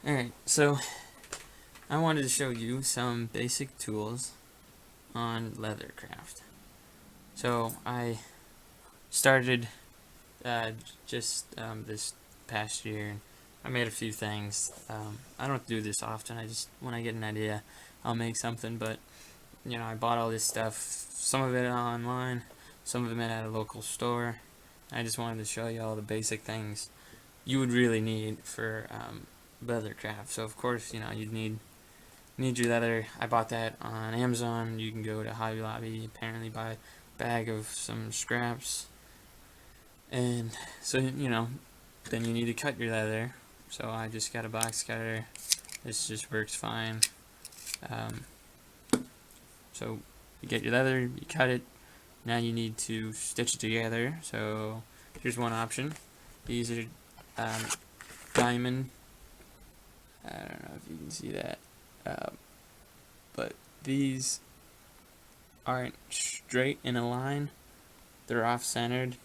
Alright, so I wanted to show you some basic tools on leather craft. So I started just this past year. I made a few things. I don't do this often. I just, when I get an idea, I'll make something. But I bought all this stuff. Some of it online, some of it at a local store. I just wanted to show you all the basic things you would really need for leather craft. So of course, you'd need your leather. I bought that on Amazon. You can go to Hobby Lobby, apparently buy a bag of some scraps. And so, then you need to cut your leather. So I just got a box cutter. This just works fine. Um, so you get your leather, you cut it. Now you need to stitch it together. So here's one option. These are diamond. I don't know if you can see that. But these aren't straight in a line. They're off-centered.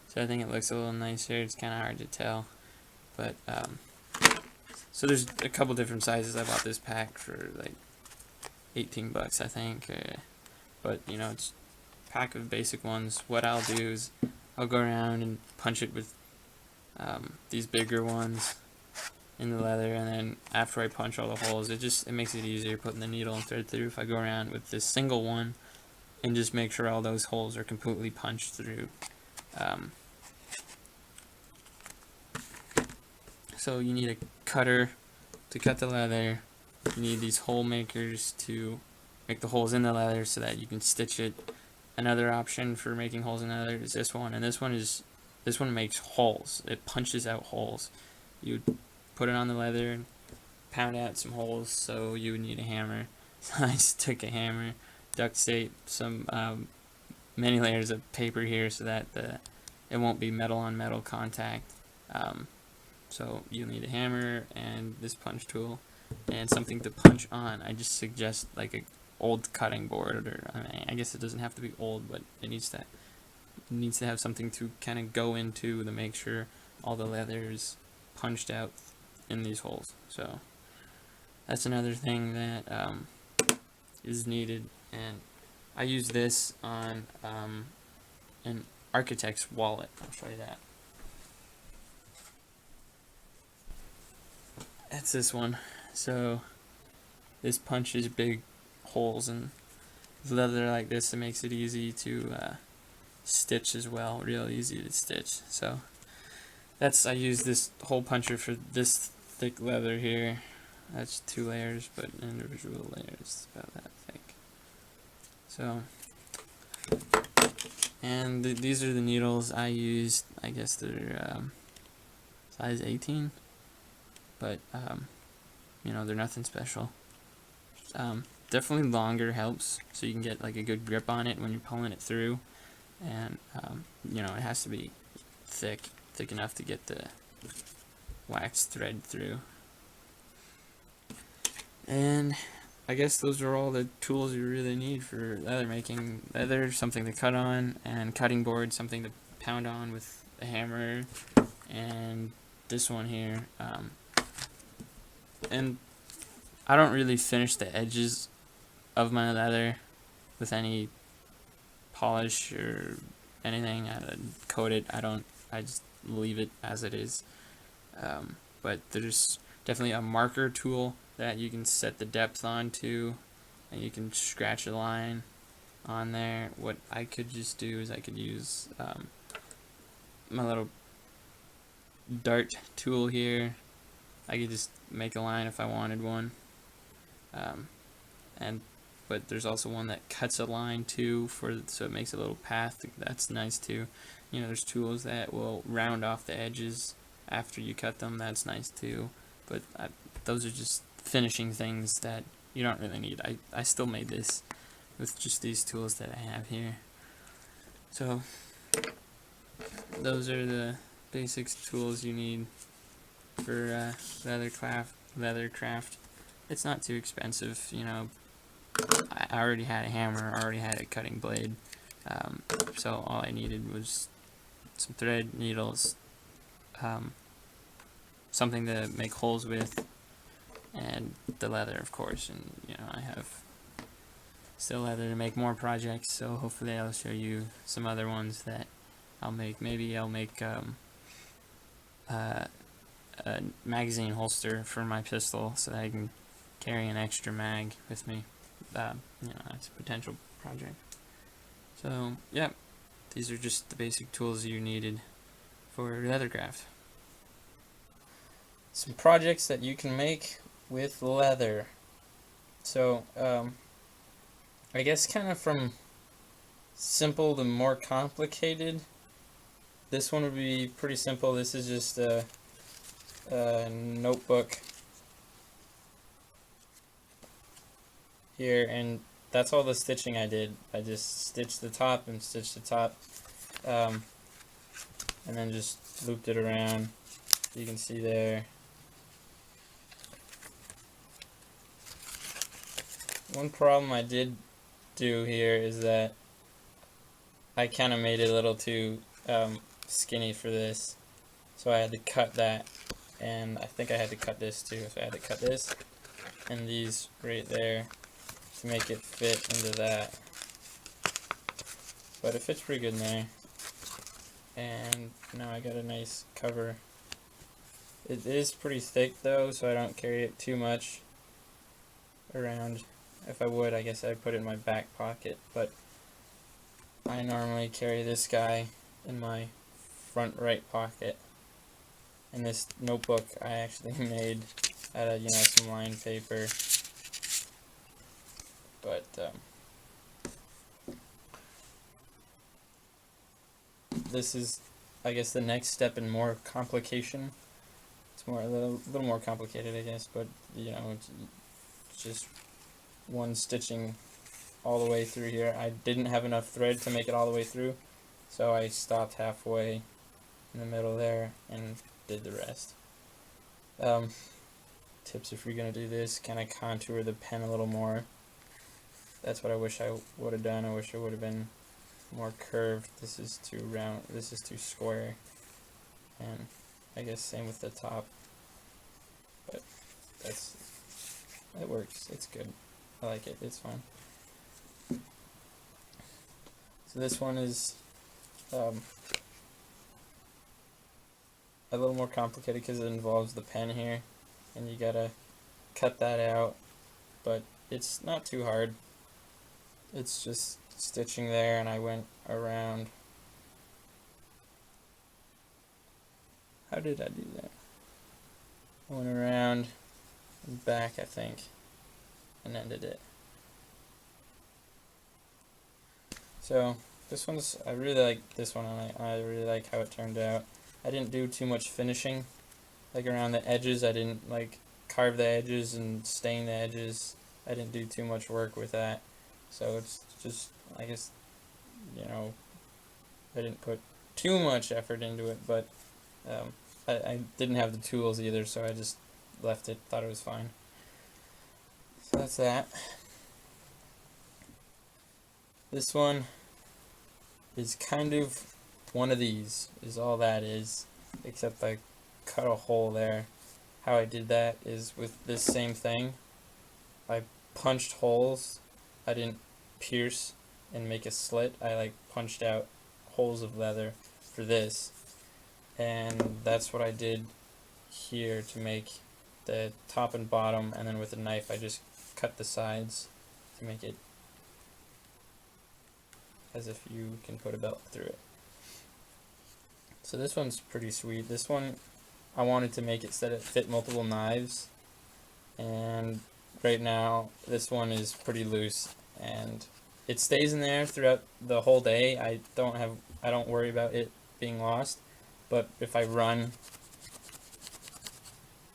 So I think it looks a little nicer. It's kind of hard to tell. But, so there's a couple different sizes. I bought this pack for like 18 bucks, I think. But, it's a pack of basic ones. What I'll do is I'll go around and punch it with these bigger ones in the leather, and then after I punch all the holes, it makes it easier putting the needle and thread through if I go around with this single one and just make sure all those holes are completely punched through. So you need a cutter to cut the leather. You need these hole makers to make the holes in the leather so that you can stitch it. Another option for making holes in the leather is this one, and this one makes holes. It punches out holes. You put it on the leather and pound out some holes, so you would need a hammer. So I just took a hammer, duct tape some many layers of paper here so that it won't be metal on metal contact. So you'll need a hammer and this punch tool and something to punch on. I just suggest like a old cutting board, or I guess it doesn't have to be old, but it needs to have something to kind of go into to make sure all the leather is punched out in these holes. So that's another thing that is needed, and I use this on an architect's wallet. I'll show you that. That's this one. So this punches big holes in leather like this. It makes it easy to stitch as well, real easy to stitch. So I use this hole puncher for this thick leather here. That's 2 layers, but individual layers about that thick. So, and these are the needles I used. I guess they're size 18, but they're nothing special. Definitely longer helps, so you can get like a good grip on it when you're pulling it through, and it has to be thick enough to get the wax thread through. And I guess those are all the tools you really need for leather making. Leather, something to cut on, and cutting board, something to pound on with a hammer, and this one here. And I don't really finish the edges of my leather with any polish or anything. I don't coat it. I just leave it as it is. But there's definitely a marker tool that you can set the depth onto, and you can scratch a line on there. What I could just do is I could use my little dart tool here. I could just make a line if I wanted one. But there's also one that cuts a line too, so it makes a little path. That's nice too. There's tools that will round off the edges after you cut them. That's nice too. But those are just finishing things that you don't really need. I still made this with just these tools that I have here. So those are the basic tools you need for leather craft. It's not too expensive, I already had a hammer, I already had a cutting blade, so all I needed was some thread, needles, something to make holes with, and the leather, of course. And you know, I have still leather to make more projects, so hopefully I'll show you some other ones that I'll make. Maybe I'll make a magazine holster for my pistol so that I can carry an extra mag with me. You know, that's a potential project. So, yeah, these are just the basic tools you needed for leathercraft. Some projects that you can make with leather. So, I guess kind of from simple to more complicated. This one would be pretty simple. This is just a notebook here, and that's all the stitching I did. I just stitched the top and stitched the top, and then just looped it around. You can see there. One problem I did do here is that I kind of made it a little too skinny for this, so I had to cut that, and I think I had to cut this too, so I had to cut this and these right there to make it fit into that, but it fits pretty good in there. And now I got a nice cover. It is pretty thick though, so I don't carry it too much around. If I would, I guess I'd put it in my back pocket, but I normally carry this guy in my front right pocket. And this notebook I actually made out of, you know, some lined paper. But this is, I guess, the next step in more complication. It's more a little more complicated, I guess, but you know, it's just one stitching all the way through here. I didn't have enough thread to make it all the way through, so I stopped halfway in the middle there and did the rest. Tips if you're gonna do this: kind of contour the pen a little more. That's what I wish I would have done. I wish it would have been more curved. This is too round. This is too square. And I guess same with the top. But it works. It's good. I like it. It's fun. So this one is a little more complicated because it involves the pen here, and you gotta cut that out, but it's not too hard. It's just stitching there, and I went around. How did I do that? I went around and back, I think, and ended it. So this one's, I really like this one, and I really like how it turned out. I didn't do too much finishing, like around the edges. I didn't like carve the edges and stain the edges. I didn't do too much work with that. So it's just, I guess, you know, I didn't put too much effort into it, but I didn't have the tools either, so I just left it, thought it was fine. So that's that. This one is kind of one of these, is all that is, except I cut a hole there. How I did that is with this same thing. I punched holes. I didn't pierce and make a slit. I like punched out holes of leather for this, and that's what I did here to make the top and bottom, and then with a knife I just cut the sides to make it as if you can put a belt through it. So this one's pretty sweet. This one I wanted to make it so that it fit multiple knives, and right now this one is pretty loose and it stays in there throughout the whole day. I don't worry about it being lost, but if I run,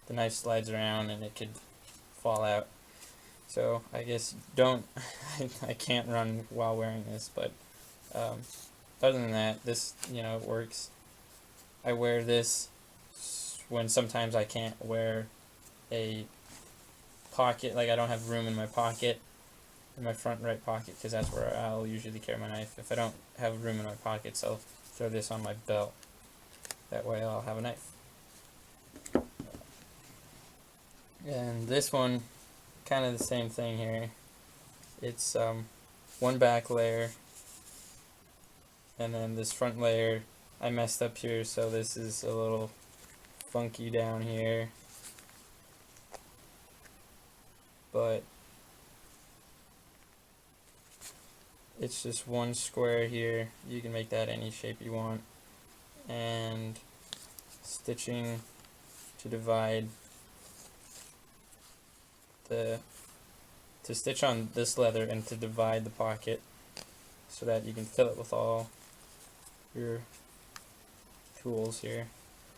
the knife slides around and it could fall out. So I guess I can't run while wearing this, but other than that, this, you know, it works. I wear this when sometimes I can't wear a pocket, like I don't have room in my pocket, in my front right pocket, because that's where I'll usually carry my knife. If I don't have room in my pockets, I'll throw this on my belt. That way I'll have a knife. And this one, kind of the same thing here. It's one back layer, and then this front layer I messed up here, so this is a little funky down here, but it's just one square here. You can make that any shape you want, and stitching to divide to stitch on this leather and to divide the pocket so that you can fill it with all your tools here.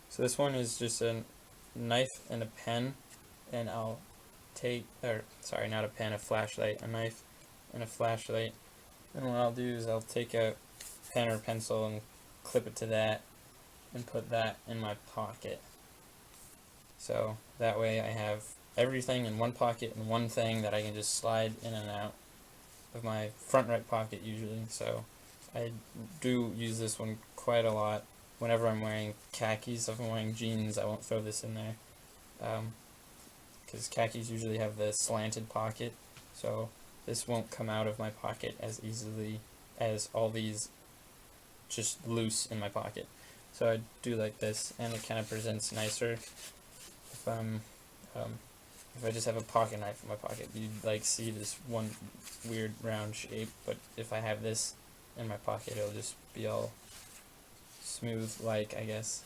So this one is just a knife and a pen, and I'll take, or sorry, not a pen, a flashlight, a knife and a flashlight. And what I'll do is I'll take a pen or pencil and clip it to that and put that in my pocket. So that way I have everything in one pocket and one thing that I can just slide in and out of my front right pocket usually. So I do use this one quite a lot. Whenever I'm wearing khakis, if I'm wearing jeans, I won't throw this in there. Because khakis usually have the slanted pocket, so this won't come out of my pocket as easily as all these just loose in my pocket. So I do like this, and it kind of presents nicer if I'm if I just have a pocket knife in my pocket. You'd like see this one weird round shape, but if I have this in my pocket, it'll just be all smooth, like, I guess.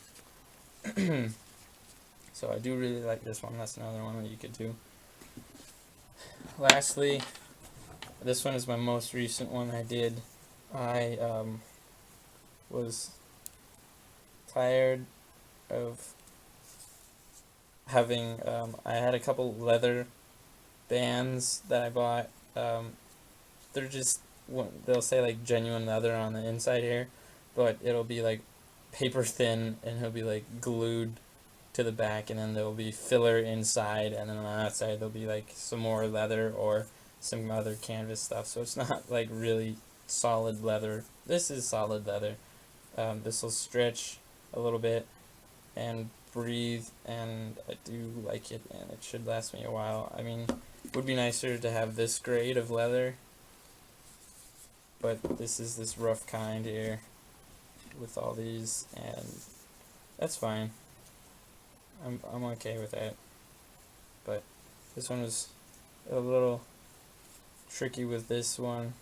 So I do really like this one. That's another one that you could do. Lastly, this one is my most recent one I did. I was tired of having, I had a couple leather bands that I bought. They're just, they'll say like genuine leather on the inside here, but it'll be like paper thin, and it'll be like glued to the back, and then there'll be filler inside, and then on the outside there'll be like some more leather or some other canvas stuff. So it's not like really solid leather. This is solid leather. This will stretch a little bit and breathe, and I do like it, and it should last me a while. I mean, it would be nicer to have this grade of leather, but this is this rough kind here with all these, and that's fine. I'm okay with that. But this one was a little tricky with this one.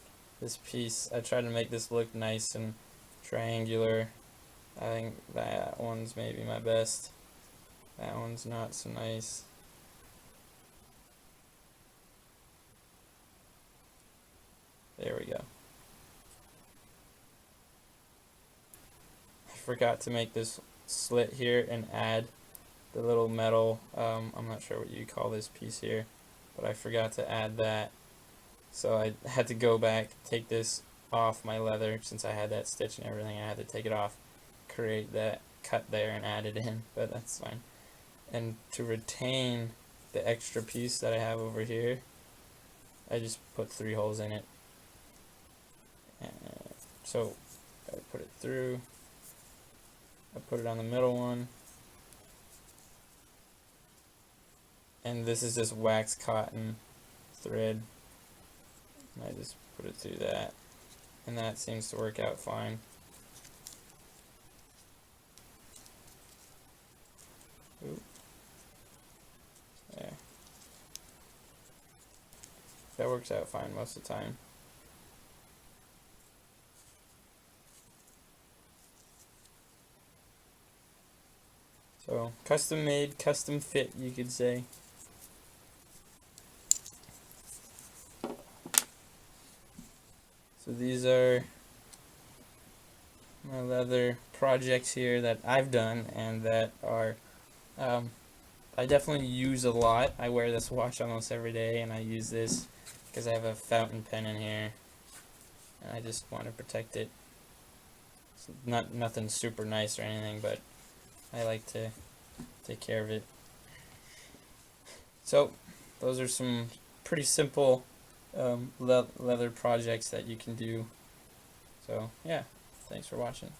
This piece, I tried to make this look nice and triangular. I think that one's maybe my best. That one's not so nice. There we go. I forgot to make this slit here and add the little metal, I'm not sure what you call this piece here, but I forgot to add that. So I had to go back, take this off my leather, since I had that stitch and everything. I had to take it off, create that cut there, and add it in, but that's fine. And to retain the extra piece that I have over here, I just put 3 holes in it. So I put it through, I put it on the middle one, and this is just wax cotton thread, and I just put it through that, and that seems to work out fine. Ooh. There. That works out fine most of the time. So, custom made, custom fit, you could say. So these are my leather projects here that I've done, and that are, I definitely use a lot. I wear this watch almost every day, and I use this because I have a fountain pen in here, and I just want to protect it. It's nothing super nice or anything, but I like to take care of it. So those are some pretty simple leather projects that you can do. So yeah, thanks for watching.